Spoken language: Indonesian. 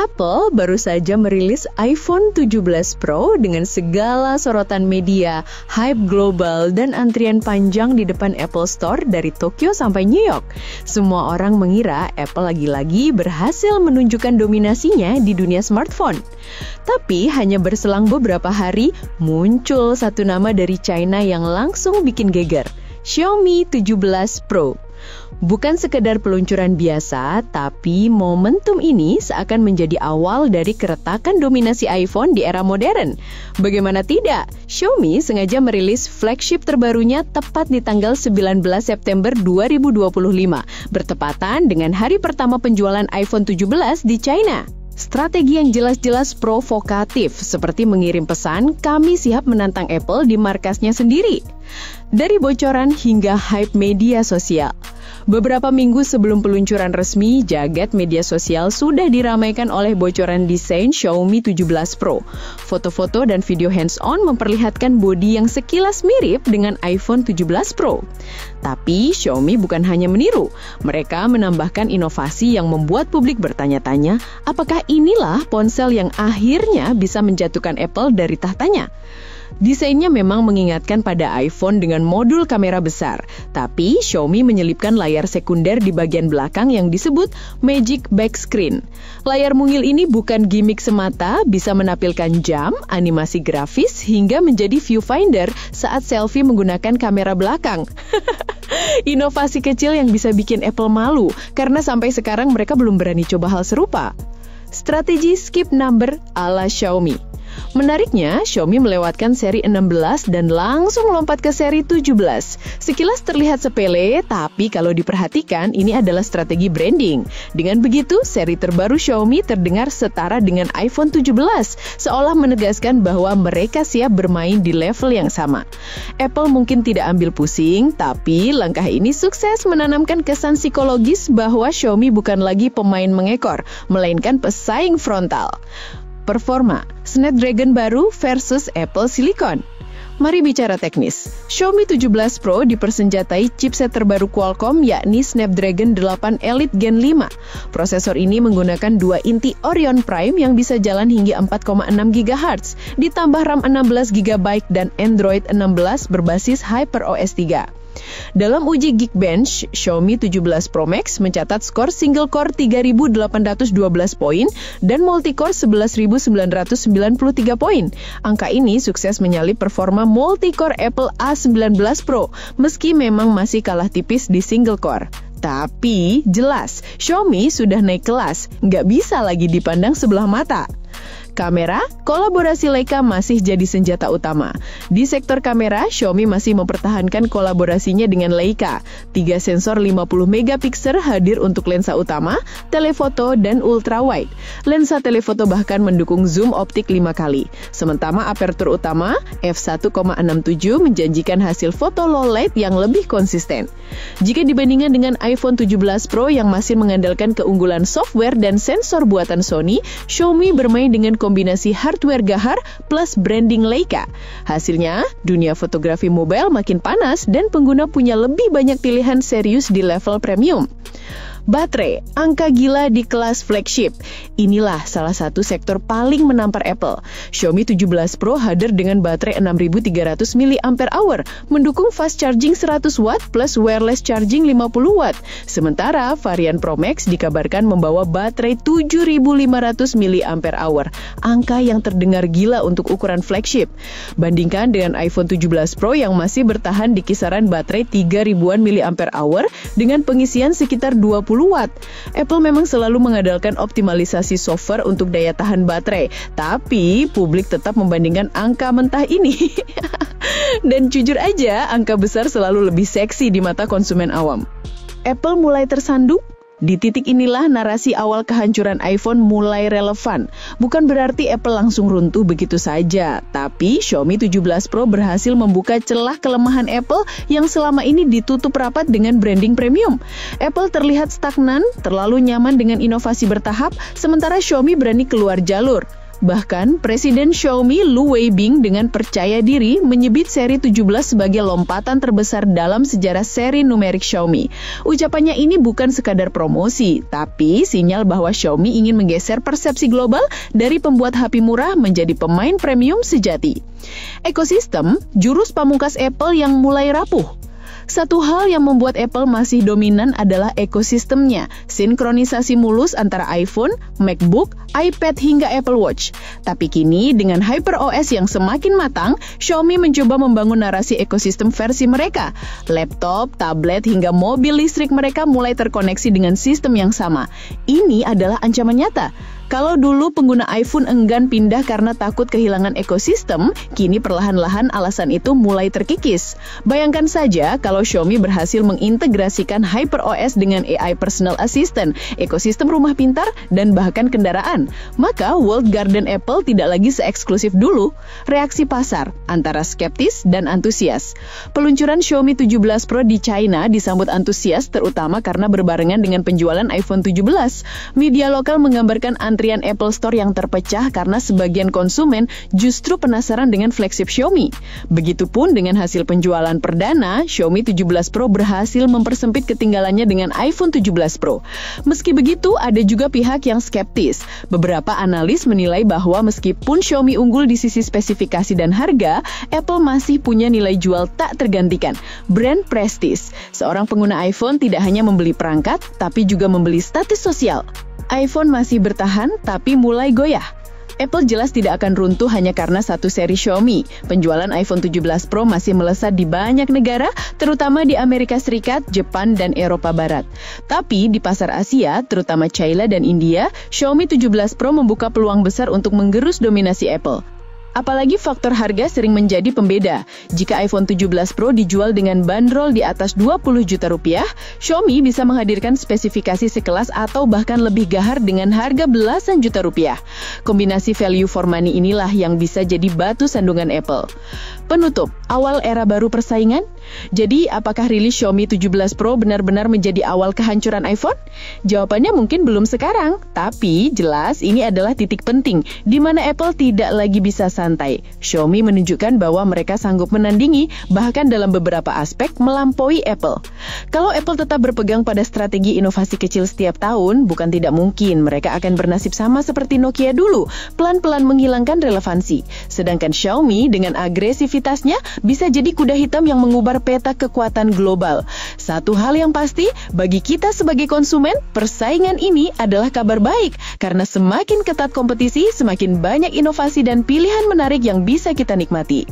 Apple baru saja merilis iPhone 17 Pro dengan segala sorotan media, hype global, dan antrian panjang di depan Apple Store dari Tokyo sampai New York. Semua orang mengira Apple lagi-lagi berhasil menunjukkan dominasinya di dunia smartphone. Tapi hanya berselang beberapa hari, muncul satu nama dari China yang langsung bikin geger, Xiaomi 17 Pro. Bukan sekedar peluncuran biasa, tapi momentum ini seakan menjadi awal dari keretakan dominasi iPhone di era modern. Bagaimana tidak, Xiaomi sengaja merilis flagship terbarunya tepat di tanggal 19 September 2025, bertepatan dengan hari pertama penjualan iPhone 17 di China. Strategi yang jelas-jelas provokatif, seperti mengirim pesan, kami siap menantang Apple di markasnya sendiri. Dari bocoran hingga hype media sosial. Beberapa minggu sebelum peluncuran resmi, jagat media sosial sudah diramaikan oleh bocoran desain Xiaomi 17 Pro. Foto-foto dan video hands-on memperlihatkan bodi yang sekilas mirip dengan iPhone 17 Pro. Tapi Xiaomi bukan hanya meniru, mereka menambahkan inovasi yang membuat publik bertanya-tanya, apakah inilah ponsel yang akhirnya bisa menjatuhkan Apple dari tahtanya? Desainnya memang mengingatkan pada iPhone dengan modul kamera besar, tapi Xiaomi menyelipkan layar sekunder di bagian belakang yang disebut Magic Backscreen. Layar mungil ini bukan gimmick semata, bisa menampilkan jam, animasi grafis, hingga menjadi viewfinder saat selfie menggunakan kamera belakang. Inovasi kecil yang bisa bikin Apple malu, karena sampai sekarang mereka belum berani coba hal serupa. Strategi skip number ala Xiaomi. Menariknya, Xiaomi melewatkan seri 16 dan langsung melompat ke seri 17. Sekilas terlihat sepele, tapi kalau diperhatikan, ini adalah strategi branding. Dengan begitu, seri terbaru Xiaomi terdengar setara dengan iPhone 17, seolah menegaskan bahwa mereka siap bermain di level yang sama. Apple mungkin tidak ambil pusing, tapi langkah ini sukses menanamkan kesan psikologis bahwa Xiaomi bukan lagi pemain mengekor, melainkan pesaing frontal. Performa, Snapdragon baru versus Apple Silicon. Mari bicara teknis. Xiaomi 17 Pro dipersenjatai chipset terbaru Qualcomm yakni Snapdragon 8 Elite Gen 5. Prosesor ini menggunakan 2 inti Oryon Prime yang bisa jalan hingga 4,6 GHz, ditambah RAM 16 GB dan Android 16 berbasis HyperOS 3. Dalam uji Geekbench, Xiaomi 17 Pro Max mencatat skor single core 3.812 poin dan multicore 11.993 poin. Angka ini sukses menyalip performa multicore Apple A19 Pro, meski memang masih kalah tipis di single core. Tapi jelas, Xiaomi sudah naik kelas, nggak bisa lagi dipandang sebelah mata. Kamera, kolaborasi Leica masih jadi senjata utama. Di sektor kamera, Xiaomi masih mempertahankan kolaborasinya dengan Leica. 3 sensor 50 megapiksel hadir untuk lensa utama, telefoto, dan ultrawide. Lensa telefoto bahkan mendukung zoom optik 5 kali. Sementara apertur utama, f1,67 menjanjikan hasil foto low light yang lebih konsisten. Jika dibandingkan dengan iPhone 17 Pro yang masih mengandalkan keunggulan software dan sensor buatan Sony, Xiaomi bermain dengan kombinasi hardware gahar plus branding Leica. Hasilnya, dunia fotografi mobile makin panas dan pengguna punya lebih banyak pilihan serius di level premium. Baterai, angka gila di kelas flagship. Inilah salah satu sektor paling menampar Apple. Xiaomi 17 Pro hadir dengan baterai 6.300 mAh, mendukung fast charging 100 Watt plus wireless charging 50 Watt. Sementara varian Pro Max dikabarkan membawa baterai 7.500 mAh, angka yang terdengar gila untuk ukuran flagship. Bandingkan dengan iPhone 17 Pro yang masih bertahan di kisaran baterai 3.000-an mAh dengan pengisian sekitar 20 Watt. Apple memang selalu mengandalkan optimalisasi software untuk daya tahan baterai, tapi publik tetap membandingkan angka mentah ini. Dan jujur aja, angka besar selalu lebih seksi di mata konsumen awam. Apple mulai tersandung. Di titik inilah narasi awal kehancuran iPhone mulai relevan. Bukan berarti Apple langsung runtuh begitu saja, tapi Xiaomi 17 Pro berhasil membuka celah kelemahan Apple yang selama ini ditutup rapat dengan branding premium. Apple terlihat stagnan, terlalu nyaman dengan inovasi bertahap, sementara Xiaomi berani keluar jalur. Bahkan, Presiden Xiaomi Lu Weibing dengan percaya diri menyebut seri 17 sebagai lompatan terbesar dalam sejarah seri numerik Xiaomi. Ucapannya ini bukan sekadar promosi, tapi sinyal bahwa Xiaomi ingin menggeser persepsi global dari pembuat HP murah menjadi pemain premium sejati. Ekosistem, jurus pamungkas Apple yang mulai rapuh. Satu hal yang membuat Apple masih dominan adalah ekosistemnya, sinkronisasi mulus antara iPhone, MacBook, iPad hingga Apple Watch. Tapi kini dengan HyperOS yang semakin matang, Xiaomi mencoba membangun narasi ekosistem versi mereka. Laptop, tablet hingga mobil listrik mereka mulai terkoneksi dengan sistem yang sama. Ini adalah ancaman nyata. Kalau dulu pengguna iPhone enggan pindah karena takut kehilangan ekosistem, kini perlahan-lahan alasan itu mulai terkikis. Bayangkan saja kalau Xiaomi berhasil mengintegrasikan HyperOS dengan AI Personal Assistant, ekosistem rumah pintar, dan bahkan kendaraan. Maka walled garden Apple tidak lagi seeksklusif dulu. Reaksi pasar antara skeptis dan antusias. Peluncuran Xiaomi 17 Pro di China disambut antusias terutama karena berbarengan dengan penjualan iPhone 17. Media lokal menggambarkan antrian Apple Store yang terpecah karena sebagian konsumen justru penasaran dengan flagship Xiaomi. Begitupun dengan hasil penjualan perdana, Xiaomi 17 Pro berhasil mempersempit ketinggalannya dengan iPhone 17 Pro. Meski begitu, ada juga pihak yang skeptis. Beberapa analis menilai bahwa meskipun Xiaomi unggul di sisi spesifikasi dan harga, Apple masih punya nilai jual tak tergantikan. Brand prestis. Seorang pengguna iPhone tidak hanya membeli perangkat, tapi juga membeli status sosial. iPhone masih bertahan, tapi mulai goyah. Apple jelas tidak akan runtuh hanya karena satu seri Xiaomi. Penjualan iPhone 17 Pro masih melesat di banyak negara, terutama di Amerika Serikat, Jepang, dan Eropa Barat. Tapi di pasar Asia, terutama China dan India, Xiaomi 17 Pro membuka peluang besar untuk menggerus dominasi Apple. Apalagi faktor harga sering menjadi pembeda. Jika iPhone 17 Pro dijual dengan bandrol di atas 20 juta rupiah, Xiaomi bisa menghadirkan spesifikasi sekelas atau bahkan lebih gahar dengan harga belasan juta rupiah. Kombinasi value for money inilah yang bisa jadi batu sandungan Apple. Penutup, awal era baru persaingan? Jadi, apakah rilis Xiaomi 17 Pro benar-benar menjadi awal kehancuran iPhone? Jawabannya mungkin belum sekarang, tapi jelas ini adalah titik penting di mana Apple tidak lagi bisa santai. Xiaomi menunjukkan bahwa mereka sanggup menandingi, bahkan dalam beberapa aspek melampaui Apple. Kalau Apple tetap berpegang pada strategi inovasi kecil setiap tahun, bukan tidak mungkin mereka akan bernasib sama seperti Nokia dulu, pelan-pelan menghilangkan relevansi. Sedangkan Xiaomi dengan agresivitasnya bisa jadi kuda hitam yang mengubah peta kekuatan global. Satu hal yang pasti, bagi kita sebagai konsumen, persaingan ini adalah kabar baik, karena semakin ketat kompetisi, semakin banyak inovasi dan pilihan menarik yang bisa kita nikmati.